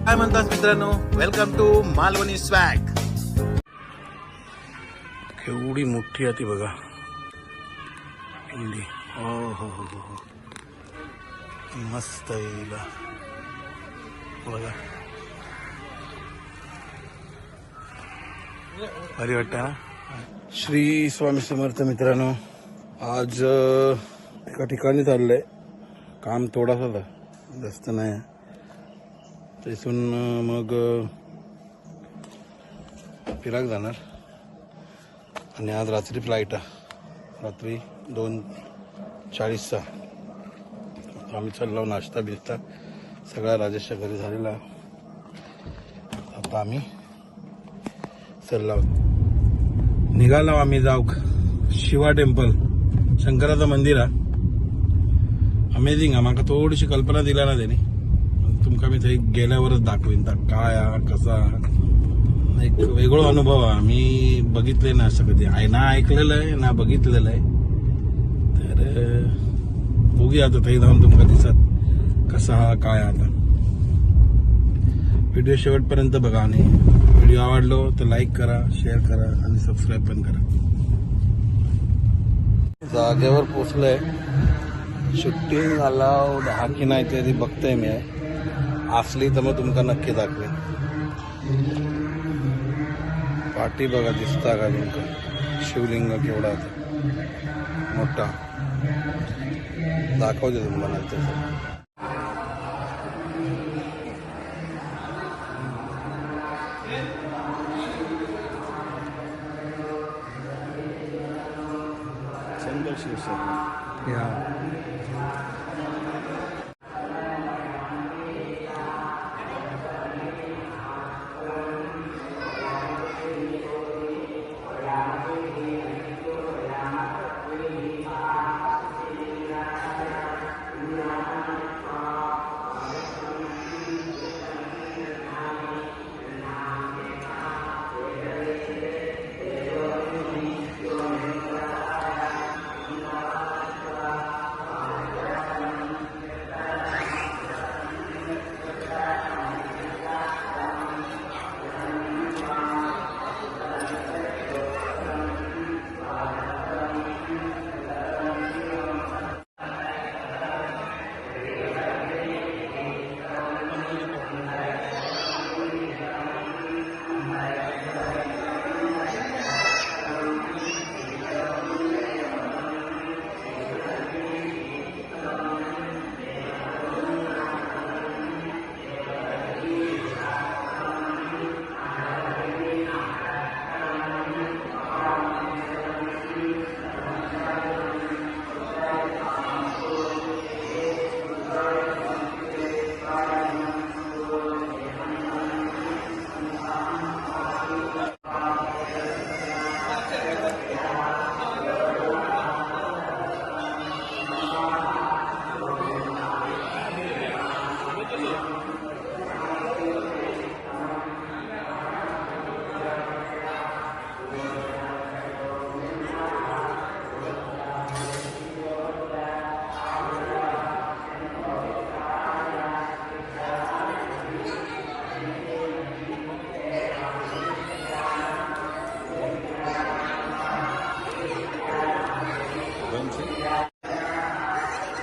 काय म्हणतात मित्रांनो, वेलकम टू मालवणी स्वॅग. केवढी मोठी आहे ती बघा पिंडी. हो हो हो हो, मस्त आहे बघा, भारी वाटतं ना. श्री स्वामी समर्थ मित्रांनो, आज एका ठिकाणी चाललंय. काम थोडासा जास्त नाही, तिथून मग फिरायला जाणार. आणि आज रात्री फ्लाईट आहे, रात्री 2:40चा. आम्ही चाललो, नाश्ता बिस्ता सगळा राजेशच्या घरी झालेला. आता आम्ही चाललो, निघालो आम्ही. जाऊ शिवा टेम्पल, शंकराचं मंदिर आहे. अमेझिंग आहे. माका थोडीशी कल्पना दिला ना त्यांनी, तुमका मी थंय गेल्यावरच दाखवीन काय कसा. एक वेगळा अनुभव आहे. मी बघितले ना असं कधी, ना ऐकलेलं आहे ना बघितलेलं आहे. तर बघूया आता थंय जाऊन तुमका दिसत कसा हा काय. आता व्हिडिओ शेवटपर्यंत बघा, आणि व्हिडिओ आवडलो तर लाईक करा, शेअर करा आणि सबस्क्राईब पण करा. जागेवर पोचलोय. शूटिंग अलाउड हा की नाही ते बघतोय मी. असली तर मग तुमका नक्की दाखवेन. पाठी बघा, दिसता का तुमका शिवलिंग केवढा मोठा, दाखवते तुम्हाला नंतर. या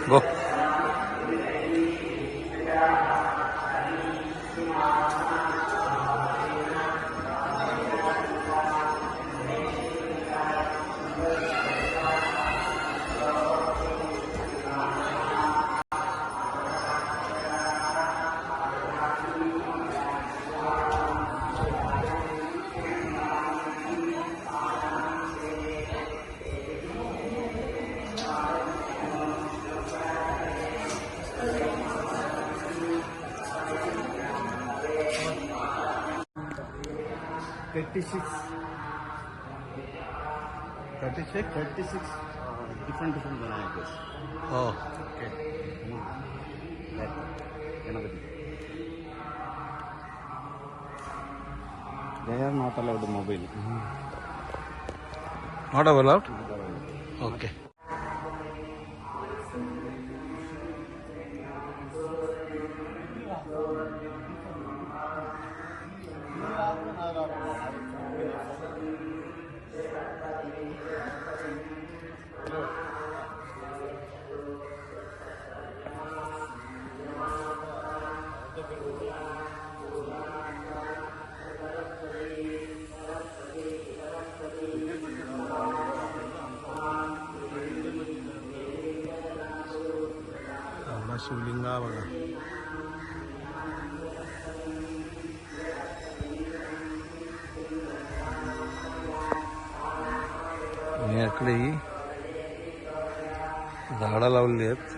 गो. different varieties. Oh, Okay. Ganapati. They are not allowed mobile. not allowed. Okay. एवढा शिवलिंगा बघा. याकडे ही झाडं लावली आहेत.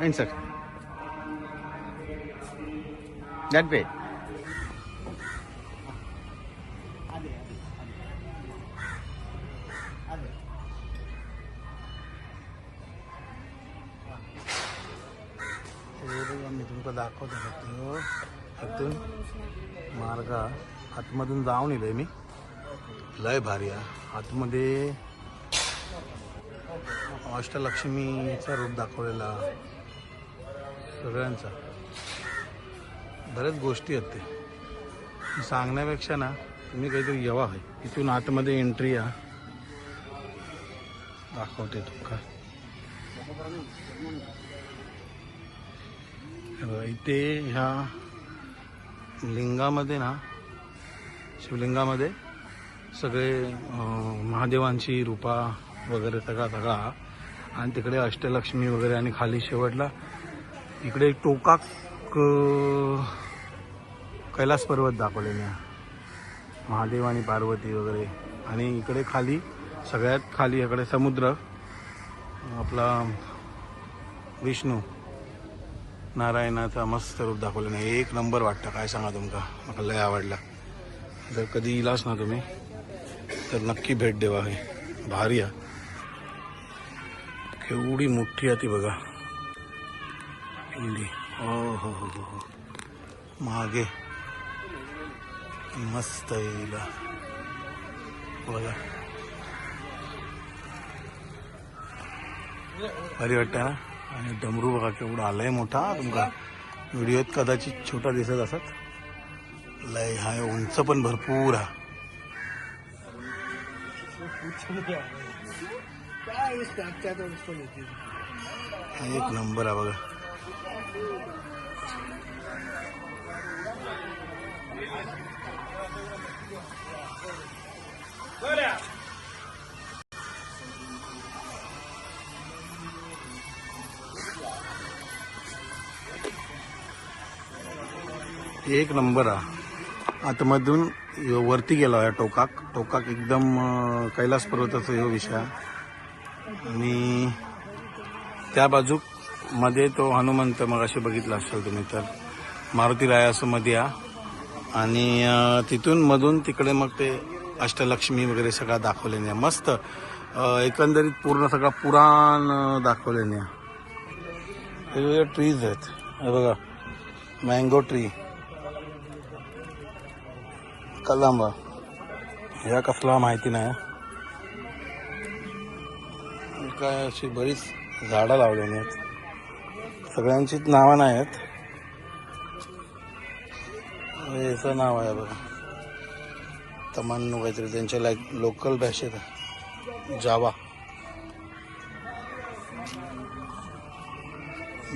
And sir, that way. मी तुमका दाखवतो इथून मार्ग आतमधून जाऊन येलोय मी. लय भारी आहे. आतमध्ये अष्टलक्ष्मीचा रूप दाखवलेला सगळ्यांचा. बऱ्याच गोष्टी आहेत ते सांगण्यापेक्षा ना तुम्ही काहीतरी येवा आहे. इथून आतमध्ये एंट्री आहे. दाखवते तुमका. इथे ह्या लिंगामध्ये ना शिवलिंगामध्ये सगळे महादेवांची रूपा वगैरे सगळा आणि तिकडे अष्टलक्ष्मी वगैरे आणि खाली शेवटला इकडे टोकाक कैलास पर्वत दाखवलेले महादेव आणि पार्वती वगैरे. आणि इकडे खाली सगळ्यात खाली इकडे समुद्र आपला विष्णू नारायणाचा मस्त रूप दाखवलेलं आहे. एक नंबर वाटतं. काय सांगा तुमका, मला लय आवडला. जर कधी इलास ना तुम्ही तर नक्की भेट देवा. हे भारी आहे. केवढी मोठी आहे ती बघा पिंडी. हो हो हो हो. मागे मस्त येईल बघा. भारी वाटतं ना. आणि डमरू बघा केवढा आलाय मोठा. तुमका व्हिडिओत कदाचित छोटा दिसत असत. लय हाय. उंच पण भरपूर आहे. एक नंबर आहे बघा. एक नंबर आहे. आतमधून वरती गेलो आहे टोकाक एकदम कैलास पर्वताचा ह्यो विषय. आणि त्या बाजूक मध्ये तो हनुमंत मगाशी बघितला असाल तुम्ही तर मारुती राया असं मध्ये आणि तिथून मधून तिकडे मग ते अष्टलक्ष्मी वगैरे सगळं दाखवलेले मस्त. एकंदरीत पूर्ण सगळा पुराण दाखवलेले. वेगवेगळे ट्रीज आहेत. हे बघा मँगो ट्री, कलंब, ह्या कसला माहिती नाही. काय अशी बरीच झाडं लावलेली आहेत. सगळ्यांचीच नावं नाही आहेत. याचं नाव आहे बघा तमन्नू काहीतरी. त्यांच्या लोकल भाषेत जावा.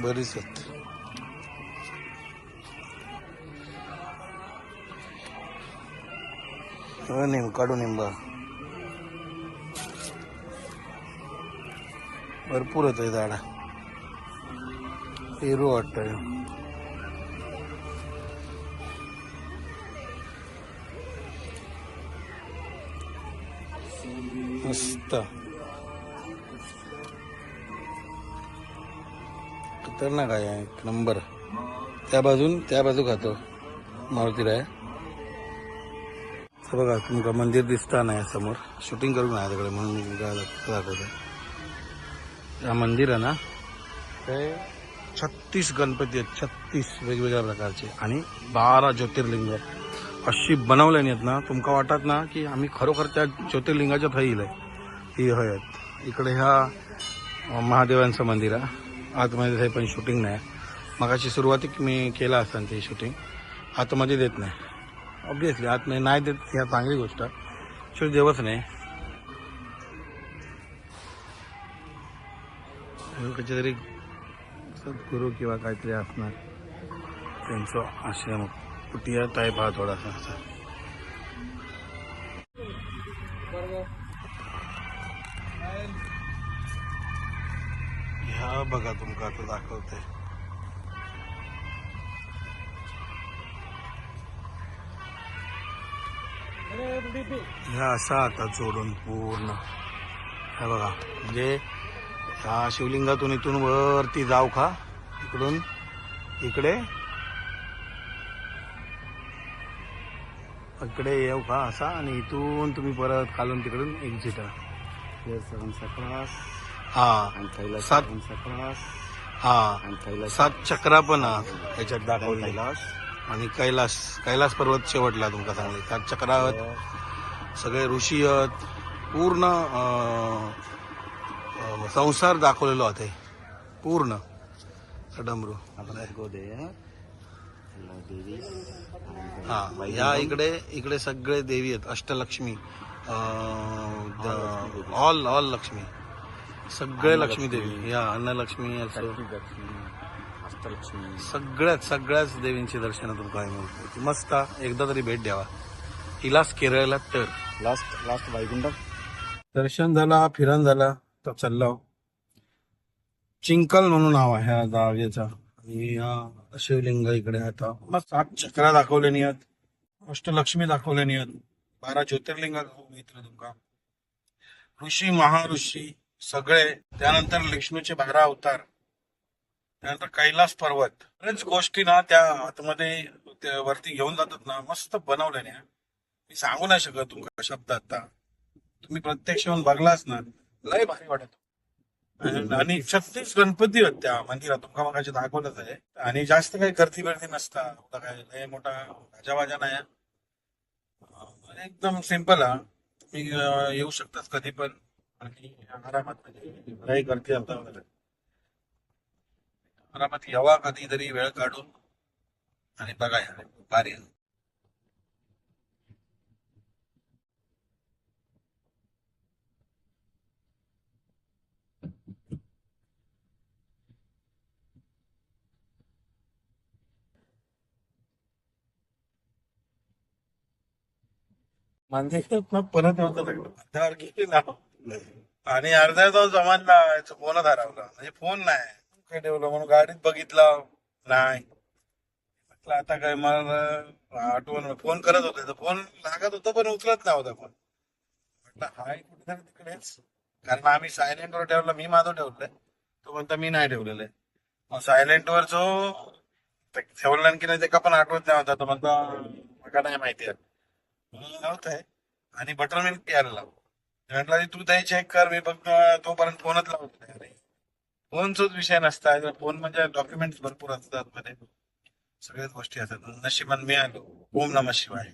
बरीच आहेत. कडू निंबा भरपूर होत झाडा. पेरू वाटत मस्त. खतरनाक आहे. एक नंबर. त्या बाजू खातो मारुती राय. बघा तुमका मंदिर दिसता नाही समोर. शूटिंग करून आहे तिकडे म्हणून मी दाखवतो. या मंदिर आहे ना ते 36 गणपती आहेत, 36 वेगवेगळ्या प्रकारचे आणि 12 ज्योतिर्लिंग अशी बनवल्याने आहेत ना, तुमका वाटत ना की आम्ही खरोखर त्या ज्योतिर्लिंगाच्या थंय येईल ही हय आहेत. इकडे ह्या महादेवांचं मंदिर आहे. आतमध्ये काही पण शूटिंग नाही. मगाशी सुरुवातीक मी केला असताना ते शूटिंग आतमध्ये देत नाही. ऑब्विसली आतमध्ये नाही देत ह्या चांगली गोष्ट आहे. शिवाय देवच नाही. कधी तरी सद्गुरू किंवा काहीतरी असणार त्यांचं आश्रम कुटिया टाईप हा थोडासा असा. ह्या बघा तुमका आता दाखवते. ह्या असा आता जोडून पूर्ण हे बघा, म्हणजे ह्या शिवलिंगातून इथून वरती जाऊ का, इकडून इकडे इकडे येऊ का असा, आणि इथून तुम्ही परत खालून तिकडून एक्झिट हा सात चक्रा पण याच्यात दाखवले. आणि कैलास पर्वत शेवटला तुमका सांगले 7 चक्रा आहेत, सगळे ऋषी आहेत, पूर्ण संसार दाखवलेलो आहे पूर्ण डमरू. हा या इकडे सगळे देवी आहेत, अष्टलक्ष्मी, ऑल लक्ष्मी, सगळे लक्ष्मी देवी, या अन्नलक्ष्मी असो, सगळ्याच देवींची दर्शन तुमका मिळते. मस्त एकदा तरी भेट द्यावा हिलाच केरळला. तर लास्ट वैकुंठ दर्शन झाला, फिरण झाला, तर चाललो. चिंकल म्हणून नाव आहे ह्या जागेचा. आणि हा शिवलिंग इकडे आता मग 7 चक्रा दाखवलेली आहेत, अष्टलक्ष्मी दाखवलेली आहेत, 12 ज्योतिर्लिंग इथलं तुमका, ऋषी महाऋषी सगळे, त्यानंतर विष्णूचे 12 अवतार, त्यानंतर कैलास पर्वत, बरेच गोष्टी ना त्या आतमध्ये वरती घेऊन जातात ना, मस्त बनवल्याने. मी सांगू नाही शकत तुमका शब्दात. आता तुम्ही प्रत्यक्ष येऊन बघलाच ना, लय भारी वाटत. आणि 36 गणपती आहेत त्या मंदिरात, तुमका मगाशी दाखवलंच आहे. आणि जास्त काही गर्दी बिर्दी नसता, काय लय मोठा गाजावाजा नाही, एकदम सिंपल हा. तुम्ही येऊ शकतात कधी पण आणि आरामात, म्हणजे काही गर्दी आता आरामात यावा कधीतरी वेळ काढून आणि बघा भारी. मंदिरात परत अर्ध्यावर गेली ना, आणि अर्ध्या तास जमानला फोन हरवला, म्हणजे फोन नाही काय ठेवलं म्हणून गाडीत बघितलं नाही. म्हटलं आता काय, मला आठवण फोन करत होते तर फोन लागत होता पण उचलत नव्हता फोन. म्हटलं हाय कुठेतरी तिकडेच, कारण आम्ही सायलेंट वर ठेवला, मी माझं ठेवलंय, तो म्हणता मी नाही ठेवलेलं आहे. मग सायलेंट वर जो ठेवला की नाही ते पण आठवत नाही होता, तर म्हणता मला नाही माहिती नव्हतंय. आणि बटर मिल्क प्यायला लाव म्हटलं, तू ते चेक कर, मी फक्त तोपर्यंत फोनच लावत नाही. अरे फोनचाच विषय नसता, फोन म्हणजे डॉक्युमेंट भरपूर असतात मध्ये, सगळ्याच गोष्टी असतात. नशिबान मी आलो. ओम नमः शिवाय.